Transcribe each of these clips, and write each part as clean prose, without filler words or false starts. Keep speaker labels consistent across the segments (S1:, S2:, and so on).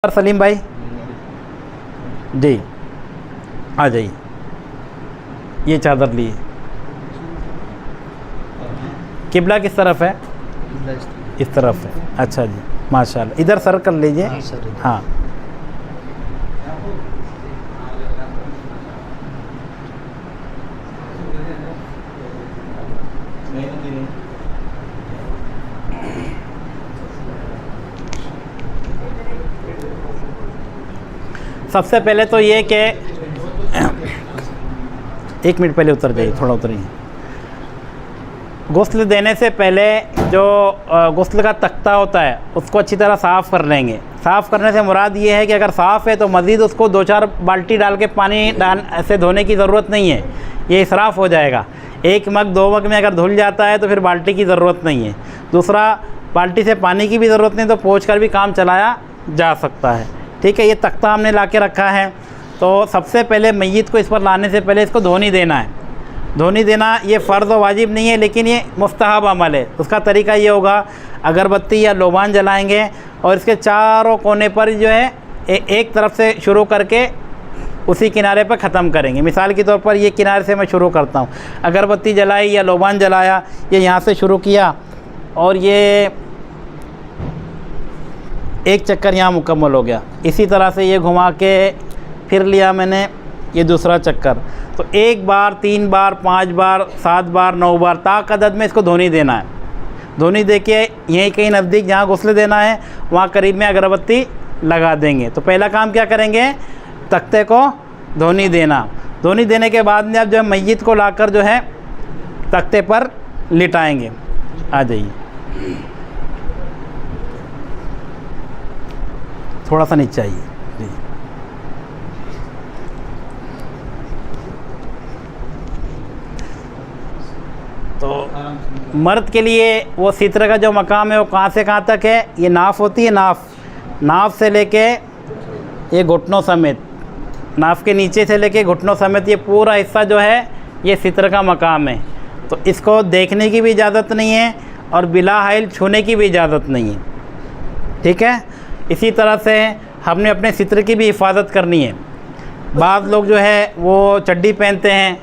S1: और सलीम भाई जी आ जाइए। ये चादर लिए। किबला किस तरफ है? इस तरफ है। अच्छा जी, माशाल्लाह। इधर सर कर लीजिए। हाँ, सबसे पहले तो ये कि एक मिनट पहले उतर जाइए, थोड़ा उतरिए। गुस्ल देने से पहले जो गुस्ल का तख्ता होता है उसको अच्छी तरह साफ़ कर लेंगे। साफ़ करने से मुराद ये है कि अगर साफ़ है तो मज़ीद उसको 2-4 बाल्टी डाल के पानी ऐसे धोने की ज़रूरत नहीं है, ये इसराफ़ हो जाएगा। 1 मग 2 मग में अगर धुल जाता है तो फिर बाल्टी की ज़रूरत नहीं है। दूसरा, बाल्टी से पानी की भी ज़रूरत नहीं, तो पोंछ कर भी काम चलाया जा सकता है। ठीक है, ये तख्ता हमने ला के रखा है। तो सबसे पहले मैयत को इस पर लाने से पहले इसको धोनी देना है। धोनी देना ये फ़र्ज़ और वाजिब नहीं है, लेकिन ये मुस्तहब अमल है। उसका तरीका ये होगा, अगरबत्ती या लोबान जलाएंगे और इसके चारों कोने पर जो है एक तरफ से शुरू करके उसी किनारे पर ख़त्म करेंगे। मिसाल के तौर पर ये किनारे से मैं शुरू करता हूँ, अगरबत्ती जलाई या लोबान जलाया, ये यहाँ से शुरू किया और ये एक चक्कर यहाँ मुकम्मल हो गया। इसी तरह से ये घुमा के फिर लिया मैंने, ये दूसरा चक्कर। तो 1 बार, 3 बार, 5 बार, 7 बार, 9 बार ताक अदद में इसको धोनी देना है। धोनी दे के यहीं कहीं नज़दीक जहाँ गुस्ल देना है वहाँ करीब में अगरबत्ती लगा देंगे। तो पहला काम क्या करेंगे, तख्ते को धोनी देना। धोनी देने के बाद में अब जो है मैयत को लाकर जो है तख्ते पर लिटाएंगे। आ जाइए, थोड़ा सा नीचे आइए जी। तो मर्द के लिए वो सित्र का जो मकाम है वो कहाँ से कहाँ तक है? ये नाफ होती है, नाफ से लेके ये घुटनों समेत, नाफ के नीचे से लेके घुटनों समेत ये पूरा हिस्सा जो है ये सित्र का मकाम है। तो इसको देखने की भी इजाज़त नहीं है और बिला हाइल छूने की भी इजाज़त नहीं है। ठीक है, इसी तरह से हमने अपने सित्र की भी हिफाजत करनी है। बाज़ लोग जो है वो चड्डी पहनते हैं,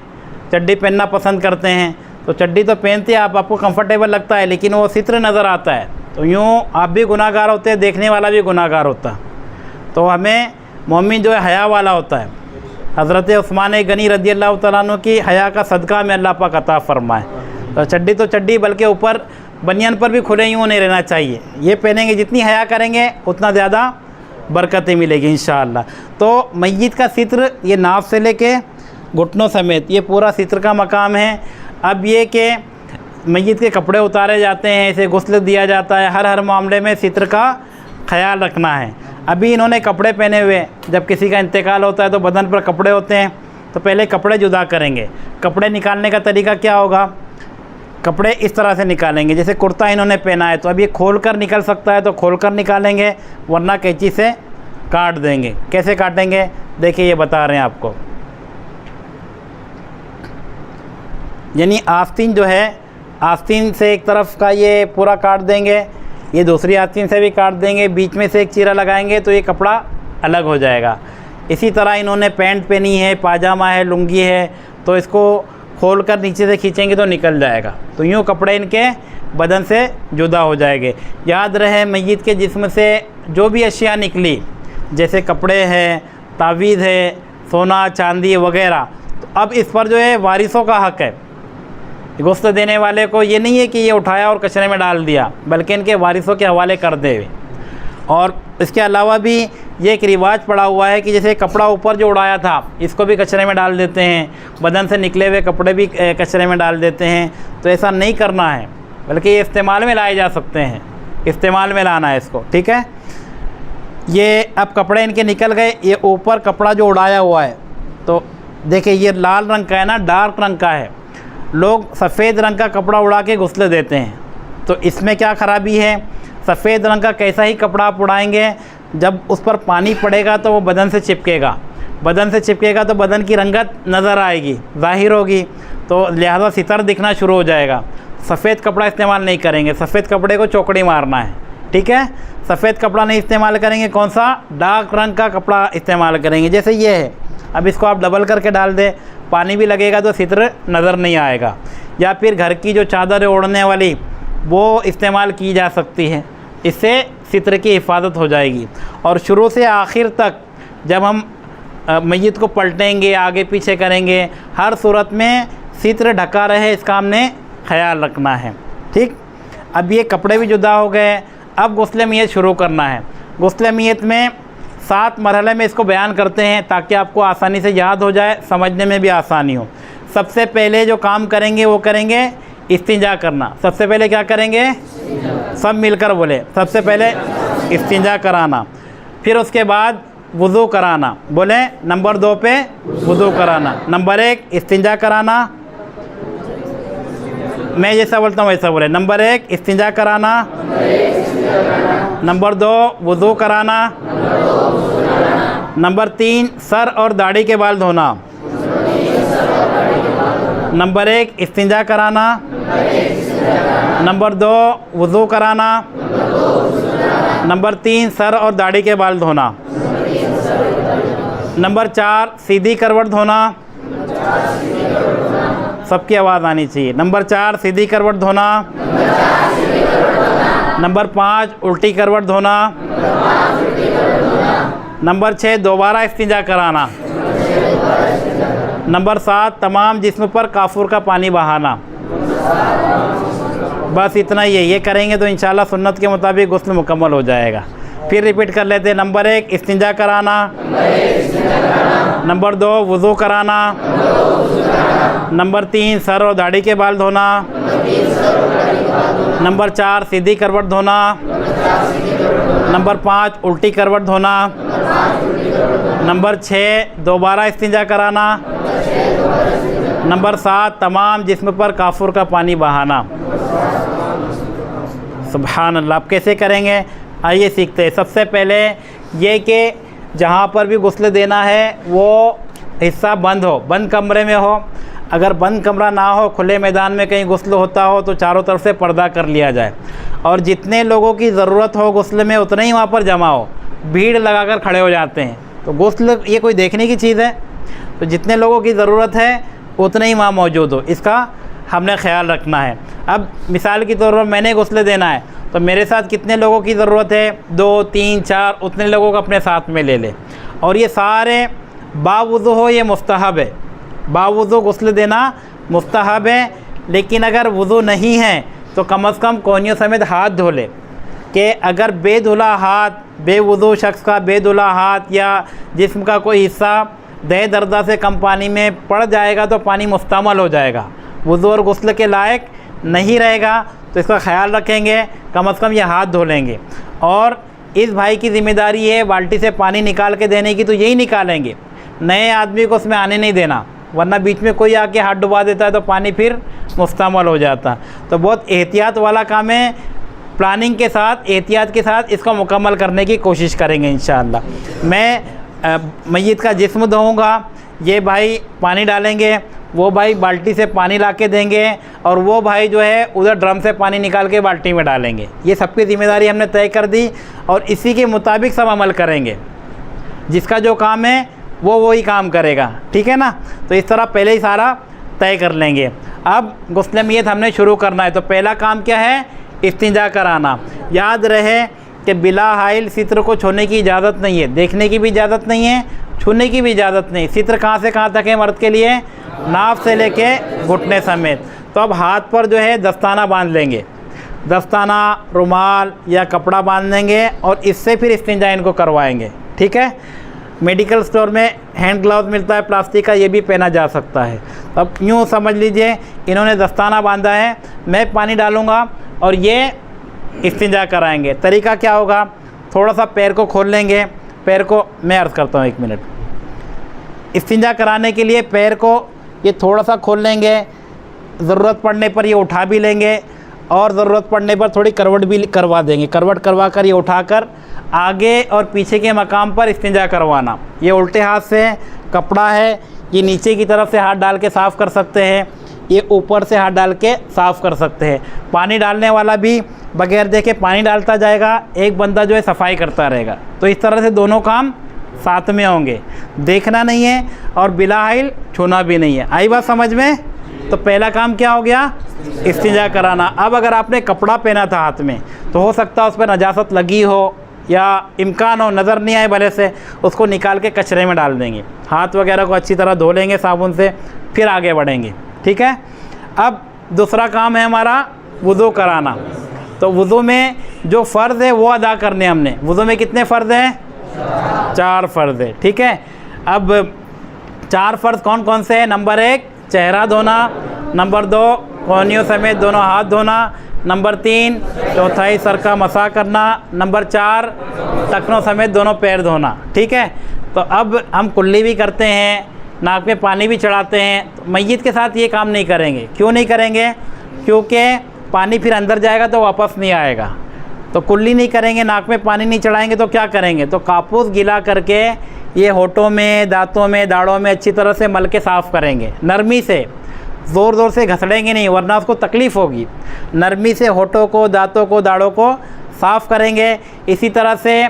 S1: चड्डी पहनना पसंद करते हैं। तो चड्डी तो पहनते हैं आपको कंफर्टेबल लगता है, लेकिन वो सित्र नज़र आता है तो यूँ आप भी गुनाहगार होते हैं, देखने वाला भी गुनाहगार होता है। तो हमें मोमिन जो है हया वाला होता है। हज़रत उस्मान गनी रज़ी अल्लाह तआला अन्हु की हया का सदका में अल्लाह पाक अता फरमाए। तो चड्डी बल्कि ऊपर बनियान पर भी खुले यूँ नहीं रहना चाहिए। ये पहनेंगे, जितनी हया करेंगे उतना ज़्यादा बरकतें मिलेगी इंशाअल्लाह। तो मैयत का सित्र ये नाफ से लेके घुटनों समेत ये पूरा सित्र का मकाम है। अब ये कि मैयत के कपड़े उतारे जाते हैं, इसे गुस्ल दिया जाता है। हर मामले में सित्र का ख्याल रखना है। अभी इन्होंने कपड़े पहने हुए, जब किसी का इंतकाल होता है तो बदन पर कपड़े होते हैं, तो पहले कपड़े जुदा करेंगे। कपड़े निकालने का तरीका क्या होगा, कपड़े इस तरह से निकालेंगे। जैसे कुर्ता इन्होंने पहना है तो अब ये खोल कर निकल सकता है तो खोल कर निकालेंगे, वरना कैंची से काट देंगे। कैसे काटेंगे देखिए, ये बता रहे हैं आपको। यानी आस्तीन जो है, आस्तीन से एक तरफ का ये पूरा काट देंगे, ये दूसरी आस्तीन से भी काट देंगे, बीच में से एक चीरा लगाएंगे तो ये कपड़ा अलग हो जाएगा। इसी तरह इन्होंने पैंट पहनी है, पाजामा है, लुंगी है, तो इसको खोल कर नीचे से खींचेंगे तो निकल जाएगा। तो यूँ कपड़े इनके बदन से जुदा हो जाएंगे। याद रहे, मैयत के जिस्म से जो भी अशिया निकली, जैसे कपड़े हैं, तावीज़ है, सोना चांदी वगैरह, तो अब इस पर जो है वारिसों का हक़ है। गुस्ल देने वाले को ये नहीं है कि ये उठाया और कचरे में डाल दिया, बल्कि इनके वारिसों के हवाले कर दे। और इसके अलावा भी ये एक रिवाज पड़ा हुआ है कि जैसे कपड़ा ऊपर जो उड़ाया था इसको भी कचरे में डाल देते हैं, बदन से निकले हुए कपड़े भी कचरे में डाल देते हैं। तो ऐसा नहीं करना है, बल्कि ये इस्तेमाल में लाए जा सकते हैं, इस्तेमाल में लाना है इसको। ठीक है, ये अब कपड़े इनके निकल गए। ये ऊपर कपड़ा जो उड़ाया हुआ है, तो देखिए ये लाल रंग का है ना, डार्क रंग का है। लोग सफ़ेद रंग का कपड़ा उड़ा के गुस्ल देते हैं, तो इसमें क्या ख़राबी है? सफ़ेद रंग का कैसा ही कपड़ा आप उड़ाएंगे, जब उस पर पानी पड़ेगा तो वो बदन से चिपकेगा, बदन से चिपकेगा तो बदन की रंगत नज़र आएगी, ज़ाहिर होगी, तो लिहाजा सितर दिखना शुरू हो जाएगा। सफ़ेद कपड़ा इस्तेमाल नहीं करेंगे, सफ़ेद कपड़े को चौकड़ी मारना है। ठीक है। सफ़ेद कपड़ा नहीं इस्तेमाल करेंगे, कौन सा, डार्क रंग का कपड़ा इस्तेमाल करेंगे, जैसे ये है। अब इसको आप डबल करके डाल दें, पानी भी लगेगा तो सित्र नज़र नहीं आएगा। या फिर घर की जो चादर है ओढ़ने वाली, वो इस्तेमाल की जा सकती है, इससे सित्र की हिफाजत हो जाएगी। और शुरू से आखिर तक जब हम मय्यत को पलटेंगे, आगे पीछे करेंगे, हर सूरत में सित्र ढका रहे, इसका हमने ख्याल रखना है, ठीक। अब ये कपड़े भी जुदा हो गए, अब गुस्ल मय्यत शुरू करना है। गुस्ल मय्यत में 7 मरहले में इसको बयान करते हैं ताकि आपको आसानी से याद हो जाए, समझने में भी आसानी हो। सबसे पहले जो काम करेंगे वो करेंगे इस्तिंजा करना। सबसे पहले क्या करेंगे, सब मिलकर बोले, सबसे पहले इस्तिंजा कराना, फिर उसके बाद वुज़ू कराना। बोले नंबर 2 पे वुज़ू कराना। नंबर 1 इस्तिंजा कराना, मैं जैसा बोलता हूँ वैसा बोले। नंबर 1 इस्तिंजा कराना, नंबर 2 वुज़ू कराना, नंबर 3 सर और दाढ़ी के बाल धोना। नंबर 1 इस्तिंजा कराना, नंबर 2 वुज़ू कराना, नंबर 3 सर और दाढ़ी के बाल धोना, नंबर 4 सीधी करवट धोना। सबकी आवाज़ आनी चाहिए। नंबर 4 सीधी करवट धोना, नंबर 5 उल्टी करवट धोना, नंबर 6 दोबारा इस्तिंजा कराना, नंबर 7 तमाम जिस्म पर काफूर का पानी बहाना। बस इतना ही है, ये करेंगे तो इंशाल्लाह सुन्नत के मुताबिक गुस्ल मुकम्मल हो जाएगा। फिर रिपीट कर लेते हैं। नंबर 1 इस्तिंजा कराना, नंबर 2 वुज़ू कराना, नंबर 3 सर और दाढ़ी के बाल धोना, नंबर 4 सीधी करवट धोना, नंबर 5 उल्टी करवट धोना, नंबर 6 दोबारा इस्तिंजा कराना, नंबर 7 तमाम जिस्म पर काफूर का पानी बहाना। सुभान अल्लाह। आप कैसे करेंगे, आइए सीखते हैं। सबसे पहले ये कि जहाँ पर भी गुस्ल देना है वो हिस्सा बंद हो, बंद कमरे में हो। अगर बंद कमरा ना हो, खुले मैदान में कहीं गुस्ल होता हो तो चारों तरफ से पर्दा कर लिया जाए, और जितने लोगों की ज़रूरत हो गुस्ल में उतने ही वहाँ पर जमा हो। भीड़ लगाकर खड़े हो जाते हैं तो गुस्ल ये कोई देखने की चीज़ है, तो जितने लोगों की ज़रूरत है उतने ही वहाँ मौजूद हो, इसका हमने ख्याल रखना है। अब मिसाल के तौर पर मैंने गुस्ल देना है तो मेरे साथ कितने लोगों की ज़रूरत है, 2, 3, 4, उतने लोगों को अपने साथ में ले ले। और ये सारे बावुज़ू हो, ये मुस्तहब है। बावुज़ू गुस्ल देना मुस्तहब है, लेकिन अगर वुज़ू नहीं है तो कम से कम कोहनियों समेत हाथ धो ले। कि अगर बेधुला हाथ, बेवुज़ू शख्स का बेधुला हाथ या जिस्म का कोई हिस्सा दह दर्दा से कम पानी में पड़ जाएगा तो पानी मुस्तमल हो जाएगा, वुज़ू और गुस्ल के लायक नहीं रहेगा। तो इसका ख्याल रखेंगे, कम से कम ये हाथ धो लेंगे। और इस भाई की ज़िम्मेदारी है बाल्टी से पानी निकाल के देने की, तो यही निकालेंगे, नए आदमी को उसमें आने नहीं देना, वरना बीच में कोई आके हाथ डुबा देता है तो पानी फिर मुस्तमल हो जाता। तो बहुत एहतियात वाला काम है, प्लानिंग के साथ, एहतियात के साथ इसको मुकम्मल करने की कोशिश करेंगे इंशाअल्लाह। मैं मय्यत का जिस्म धोऊँगा, ये भाई पानी डालेंगे, वो भाई बाल्टी से पानी ला के देंगे, और वो भाई जो है उधर ड्रम से पानी निकाल के बाल्टी में डालेंगे। ये सबकी ज़िम्मेदारी हमने तय कर दी और इसी के मुताबिक सब अमल करेंगे। जिसका जो काम है वो वही काम करेगा, ठीक है ना। तो इस तरह पहले ही सारा तय कर लेंगे। अब गुस्ल मय्यत हमने शुरू करना है, तो पहला काम क्या है, इस्तिंजा कराना। याद रहे कि बिला हाइल सित्र को छूने की इजाज़त नहीं है, देखने की भी इजाज़त नहीं है, छूने की भी इजाज़त नहीं। सित्र कहाँ से कहाँ तक है मर्द के लिए, नाफ से लेके घुटने समेत। तो अब हाथ पर जो है दस्ताना बांध लेंगे, दस्ताना, रुमाल या कपड़ा बांध लेंगे और इससे फिर इस्तिंजा इनको करवाएंगे, ठीक है। मेडिकल स्टोर में हैंड ग्लव्स मिलता है प्लास्टिक का, ये भी पहना जा सकता है। अब यूँ समझ लीजिए इन्होंने दस्ताना बांधा है, मैं पानी डालूँगा और ये इस्तिंजा कराएंगे। तरीका क्या होगा, थोड़ा सा पैर को खोल लेंगे, पैर को मैं अर्ज़ करता हूँ 1 मिनट। इस्तिंजा कराने के लिए पैर को ये थोड़ा सा खोल लेंगे, ज़रूरत पड़ने पर ये उठा भी लेंगे और ज़रूरत पड़ने पर थोड़ी करवट भी करवा देंगे। करवट करवा कर ये उठाकर आगे और पीछे के मकाम पर इस्तिंजा करवाना। ये उल्टे हाथ से कपड़ा है, ये नीचे की तरफ से हाथ डाल के साफ़ कर सकते हैं, ये ऊपर से हाथ डाल के साफ़ कर सकते हैं। पानी डालने वाला भी बगैर देखे पानी डालता जाएगा, एक बंदा जो है सफाई करता रहेगा। तो इस तरह से दोनों काम साथ में होंगे, देखना नहीं है और बिला हाइल छूना भी नहीं है। आई बात समझ में? तो पहला काम क्या हो गया? इस्तिंजा कराना। अब अगर आपने कपड़ा पहना था हाथ में तो हो सकता है उस पर नजासत लगी हो या इम्कान हो नज़र नहीं आए भले से, उसको निकाल के कचरे में डाल देंगे। हाथ वगैरह को अच्छी तरह धो लेंगे साबुन से, फिर आगे बढ़ेंगे। ठीक है। अब दूसरा काम है हमारा वुज़ू कराना। तो वुज़ू में जो फ़र्ज़ है वो अदा करने हमने। वुज़ू में कितने फ़र्ज़ हैं? 4 फ़र्ज़ है। ठीक है। अब 4 फ़र्ज़ कौन कौन से हैं? नंबर 1 चेहरा धोना, नंबर 2 कोहनियों समेत दोनों हाथ धोना, नंबर 3 चौथाई सर का मसा करना, नंबर 4 टखनों समेत दोनों पैर धोना। ठीक है। तो अब हम कुल्ली भी करते हैं, नाक में पानी भी चढ़ाते हैं। तो मैयत के साथ ये काम नहीं करेंगे। क्यों नहीं करेंगे? क्योंकि पानी फिर अंदर जाएगा तो वापस नहीं आएगा। तो कुल्ली नहीं करेंगे, नाक में पानी नहीं चढ़ाएंगे तो क्या करेंगे? तो कापूस गीला करके ये होठों में, दांतों में, दाढ़ों में अच्छी तरह से मल के साफ़ करेंगे। नरमी से, ज़ोर ज़ोर से घसड़ेंगे नहीं वरना उसको तकलीफ़ होगी। नरमी से होठों को, दांतों को, दाढ़ों को साफ़ करेंगे। इसी तरह से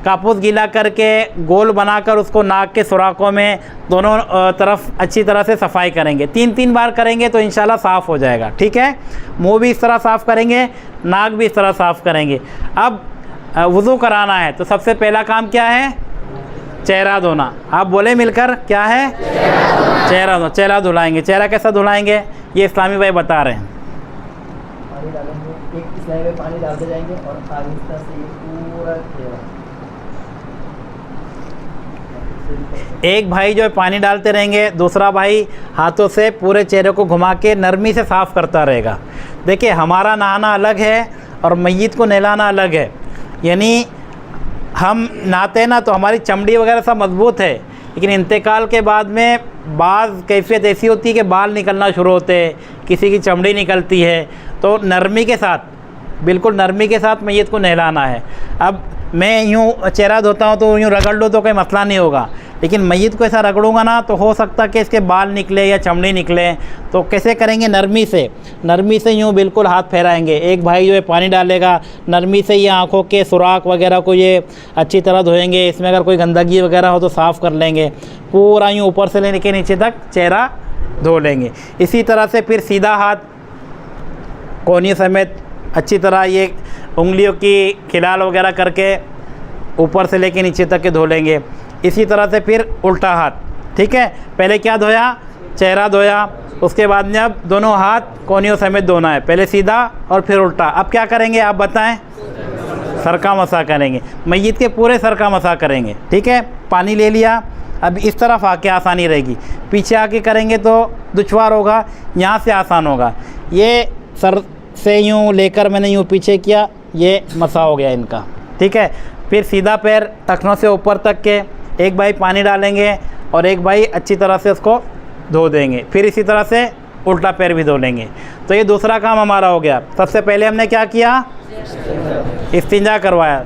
S1: कापूस गीला करके गोल बनाकर उसको नाक के सुराखों में दोनों तरफ अच्छी तरह से सफाई करेंगे। 3-3 बार करेंगे तो इंशाल्लाह साफ़ हो जाएगा। ठीक है। मुंह भी इस तरह साफ़ करेंगे, नाक भी इस तरह साफ़ करेंगे। अब वुज़ू कराना है तो सबसे पहला काम क्या है? चेहरा धोना। आप बोले मिलकर, क्या है? चेहरा धो। चेहरा धुलाएंगे। चेहरा कैसा धुलाएंगे ये इस्लामी भाई बता रहे हैं।
S2: पानी डालेंगे, एक स्लाइड में पानी डालते जाएंगे और आहिस्ता से ये पूरा चेहरा।
S1: एक भाई जो है पानी डालते रहेंगे, दूसरा भाई हाथों से पूरे चेहरे को घुमा के नरमी से साफ़ करता रहेगा। देखिए हमारा नहाना अलग है और मैयत को नहलाना अलग है। यानी हम नहाते हैं ना तो हमारी चमड़ी वगैरह सब मजबूत है, लेकिन इंतकाल के बाद में बाज़ कैफियत ऐसी होती है कि बाल निकलना शुरू होते हैं, किसी की चमड़ी निकलती है। तो नरमी के साथ, बिल्कुल नरमी के साथ मैयत को नहलाना है। अब मैं यूँ चेहरा धोता हूँ तो यूँ रगड़ लूँ तो कोई मसला नहीं होगा, लेकिन मैयत को ऐसा रगड़ूंगा ना तो हो सकता है कि इसके बाल निकले या चमड़ी निकले। तो कैसे करेंगे? नरमी से। नरमी से यूँ बिल्कुल हाथ फैलाएंगे। एक भाई जो है पानी डालेगा, नरमी से ये आँखों के सुराख वगैरह को ये अच्छी तरह धोएंगे। इसमें अगर कोई गंदगी वगैरह हो तो साफ़ कर लेंगे। पूरा यूँ ऊपर से लेके नीचे तक चेहरा धो लेंगे। इसी तरह से फिर सीधा हाथ कोहनी समेत अच्छी तरह ये उंगलियों की खिलाल वगैरह करके ऊपर से लेके नीचे तक के धो लेंगे। इसी तरह से फिर उल्टा हाथ। ठीक है। पहले क्या धोया? चेहरा धोया। उसके बाद में अब दोनों हाथ कोहनियों समेत धोना है, पहले सीधा और फिर उल्टा। अब क्या करेंगे आप बताएं? सर का मसा करेंगे। मैयत के पूरे सर का मसा करेंगे। ठीक है। पानी ले लिया, अब इस तरफ आके आसानी रहेगी, पीछे आके करेंगे तो दुश्वार होगा, यहाँ से आसान होगा। ये सर से यूँ लेकर मैंने यूँ पीछे किया, ये मसा हो गया इनका। ठीक है। फिर सीधा पैर टखनों से ऊपर तक के एक भाई पानी डालेंगे और एक भाई अच्छी तरह से उसको धो देंगे। फिर इसी तरह से उल्टा पैर भी धो लेंगे। तो ये दूसरा काम हमारा हो गया। सबसे पहले हमने क्या किया? इस्तिंजा करवाया।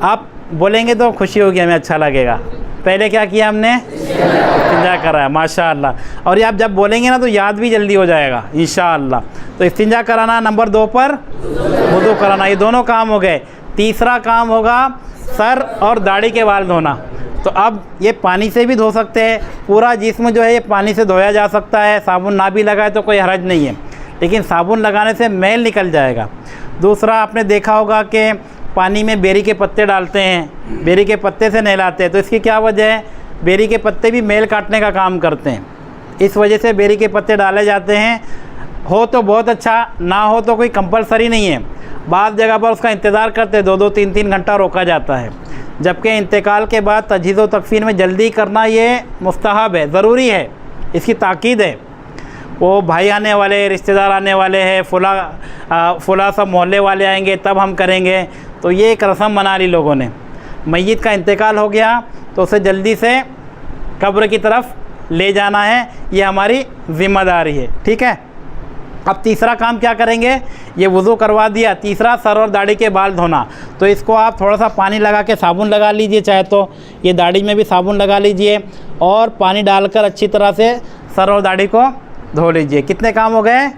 S1: आप बोलेंगे तो खुशी होगी, हमें अच्छा लगेगा। पहले क्या किया हमने? इस्तिंजा कराया। माशाअल्लाह। और ये आप जब बोलेंगे ना तो याद भी जल्दी हो जाएगा इंशाअल्लाह। तो इस्तिंजा कराना, नंबर 2 पर वुज़ू कराना। ये दोनों काम हो गए। तीसरा काम होगा सर और दाढ़ी के बाल धोना। तो अब ये पानी से भी धो सकते हैं, पूरा जिस्म जो है ये पानी से धोया जा सकता है। साबुन ना भी लगाए तो कोई हरज नहीं है, लेकिन साबुन लगाने से मैल निकल जाएगा। दूसरा आपने देखा होगा कि पानी में बेरी के पत्ते डालते हैं, बेरी के पत्ते से नहलाते हैं। तो इसकी क्या वजह है? बेरी के पत्ते भी मैल काटने का काम करते हैं, इस वजह से बेरी के पत्ते डाले जाते हैं। हो तो बहुत अच्छा, ना हो तो कोई कंपलसरी नहीं है। बाज़ जगह पर उसका इंतज़ार करते 2-2, 3-3 घंटा रोका जाता है, जबकि इंतकाल के बाद तजहीज़ व तकफ़ीन में जल्दी करना ये मुस्तहब है, ज़रूरी है, इसकी ताकीद है। वो भाई आने वाले, रिश्तेदार आने वाले हैं, फुला सब मोहल्ले वाले आएंगे तब हम करेंगे। तो ये एक रस्म बना ली लोगों ने। मैयत का इंतकाल हो गया तो उसे जल्दी से कब्र की तरफ ले जाना है, ये हमारी ज़िम्मेदारी है। ठीक है। अब तीसरा काम क्या करेंगे? ये वुज़ू करवा दिया। तीसरा सर और दाढ़ी के बाल धोना। तो इसको आप थोड़ा सा पानी लगा के साबुन लगा लीजिए, चाहे तो ये दाढ़ी में भी साबुन लगा लीजिए और पानी डालकर अच्छी तरह से सर और दाढ़ी को धो लीजिए। कितने काम हो गए?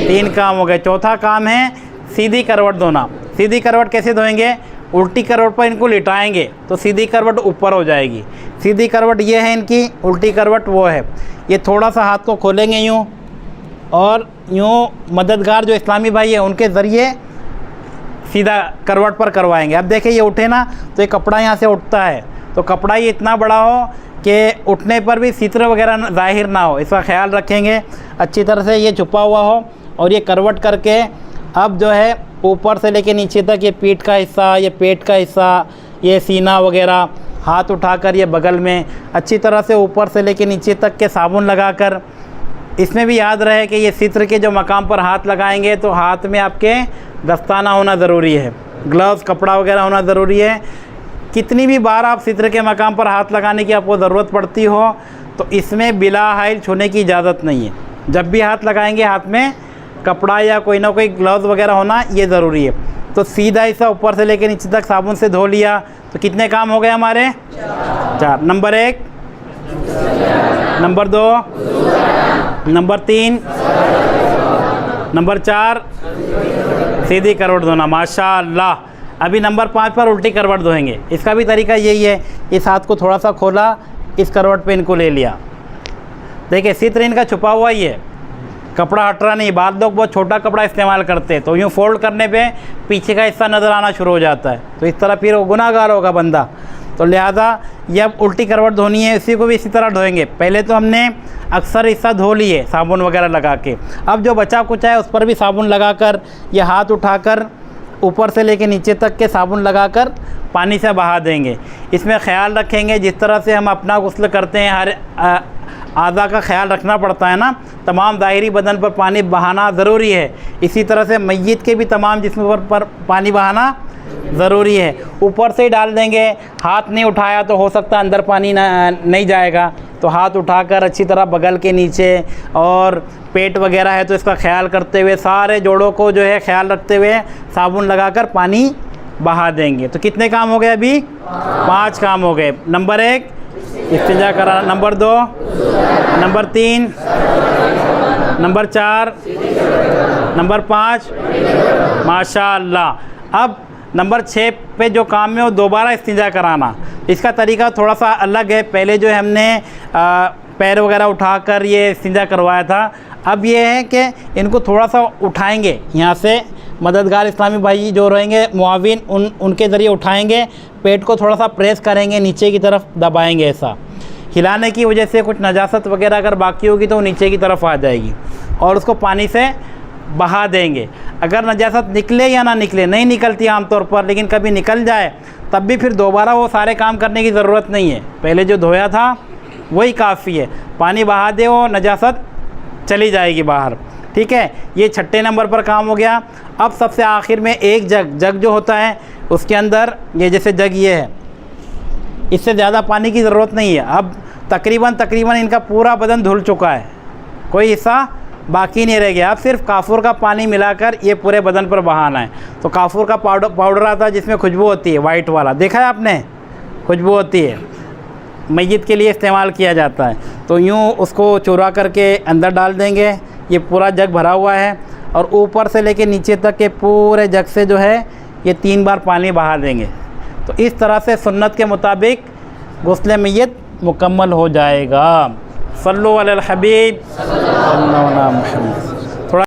S1: 3 काम हो गए। चौथा काम है सीधी करवट धोना। सीधी करवट कैसे धोएंगे? उल्टी करवट पर इनको लिटाएंगे तो सीधी करवट ऊपर हो जाएगी। सीधी करवट ये है इनकी, उल्टी करवट वो है। ये थोड़ा सा हाथ को खोलेंगे यूँ और यूँ मददगार जो इस्लामी भाई है उनके ज़रिए सीधा करवट पर करवाएंगे। अब देखिए ये उठे ना तो ये कपड़ा यहाँ से उठता है, तो कपड़ा ये इतना बड़ा हो कि उठने पर भी सितर वगैरह ज़ाहिर ना हो, इसका ख्याल रखेंगे। अच्छी तरह से ये छुपा हुआ हो और ये करवट करके अब जो है ऊपर से लेके नीचे तक ये पीठ का हिस्सा, ये पेट का हिस्सा, ये सीना वगैरह, हाथ उठाकर ये बगल में अच्छी तरह से ऊपर से लेके नीचे तक के साबुन लगाकर, इसमें भी याद रहे कि ये सित्र के जो मकाम पर हाथ लगाएंगे तो हाथ में आपके दस्ताना होना ज़रूरी है, ग्लव्स कपड़ा वगैरह होना ज़रूरी है। कितनी भी बार आप सित्र के मकाम पर हाथ लगाने की आपको ज़रूरत पड़ती हो तो इसमें बिला हाइल छूने की इजाज़त नहीं है। जब भी हाथ लगाएंगे हाथ में कपड़ा या कोई ना कोई ग्लव्स वगैरह होना ये ज़रूरी है। तो सीधा हिस्सा ऊपर से लेकर नीचे तक साबुन से धो लिया तो कितने काम हो गए हमारे? 4। नंबर 1, नंबर 2, नंबर 3, नंबर 4 सीधी करवट धोना। माशाअल्लाह। अभी नंबर 5 पर उल्टी करवट धोएंगे। इसका भी तरीका यही है, इस हाथ को थोड़ा सा खोला, इस करवट पे इनको ले लिया। देखिए सित्र इनका छुपा हुआ ही है, कपड़ा हट रहा नहीं। बाद लोग बहुत छोटा कपड़ा इस्तेमाल करते हैं तो यूँ फोल्ड करने पे पीछे का हिस्सा नज़र आना शुरू हो जाता है, तो इस तरह फिर वो गुनाहगार होगा बंदा। तो लिहाजा ये अब उल्टी करवट धोनी है, इसी को भी इसी तरह धोएंगे। पहले तो हमने अक्सर हिस्सा धो लिए साबुन वगैरह लगा के, अब जो बचा कुचा है उस पर भी साबुन लगाकर ये हाथ उठाकर ऊपर से लेके नीचे तक के साबुन लगाकर पानी से बहा देंगे। इसमें ख्याल रखेंगे जिस तरह से हम अपना गुस्ल करते हैं, हर आज़ा का ख्याल रखना पड़ता है ना, तमाम ज़ाहिरी बदन पर पानी बहाना ज़रूरी है। इसी तरह से मैयत के भी तमाम जिस्म पर पानी बहाना ज़रूरी है। ऊपर से ही डाल देंगे, हाथ नहीं उठाया तो हो सकता है अंदर पानी नहीं जाएगा, तो हाथ उठाकर अच्छी तरह बगल के नीचे और पेट वगैरह है तो इसका ख्याल करते हुए सारे जोड़ों को जो है ख्याल रखते हुए साबुन लगाकर पानी बहा देंगे। तो कितने काम हो गए? अभी 5 काम हो गए। नंबर 1 इस्तिंजा कराना, नंबर 2, नंबर 3, नंबर 4, नंबर 5 माशाअल्लाह। अब नंबर 6 पे जो काम है वो दोबारा इस्तिंजा कराना। इसका तरीका थोड़ा सा अलग है। पहले जो है हमने पैर वगैरह उठाकर ये इस्तिंजा करवाया था, अब ये है कि इनको थोड़ा सा उठाएंगे, यहाँ से मददगार इस्लामी भाई जो रहेंगे मुआविन उनके ज़रिए उठाएंगे, पेट को थोड़ा सा प्रेस करेंगे, नीचे की तरफ दबाएंगे। ऐसा हिलाने की वजह से कुछ नजासत वगैरह अगर बाकी होगी तो वो नीचे की तरफ आ जाएगी और उसको पानी से बहा देंगे। अगर नजासत निकले या ना निकले, नहीं निकलती आमतौर पर, लेकिन कभी निकल जाए तब भी फिर दोबारा वो सारे काम करने की ज़रूरत नहीं है। पहले जो धोया था वही काफ़ी है, पानी बहा दे वो नजासत चली जाएगी बाहर। ठीक है, ये 6 नंबर पर काम हो गया। अब सबसे आखिर में एक जग जो होता है उसके अंदर ये जैसे जग ये है, इससे ज़्यादा पानी की ज़रूरत नहीं है। अब तकरीबन इनका पूरा बदन धुल चुका है, कोई हिस्सा बाकी नहीं रह गया। अब सिर्फ काफूर का पानी मिलाकर ये पूरे बदन पर बहाना है। तो काफूर का पाउडर आता है जिसमें खुशबू होती है, वाइट वाला, देखा है आपने? खुशबू होती है, मैयत के लिए इस्तेमाल किया जाता है। तो यूँ उसको चुरा करके अंदर डाल देंगे। ये पूरा जग भरा हुआ है और ऊपर से लेके नीचे तक के पूरे जग से जो है ये 3 बार पानी बहा देंगे। तो इस तरह से सुन्नत के मुताबिक गुस्ल मैयत मुकम्मल हो जाएगा। सल्लु अलल हबीब सल्लल्लाहु अलैहि वसल्लम।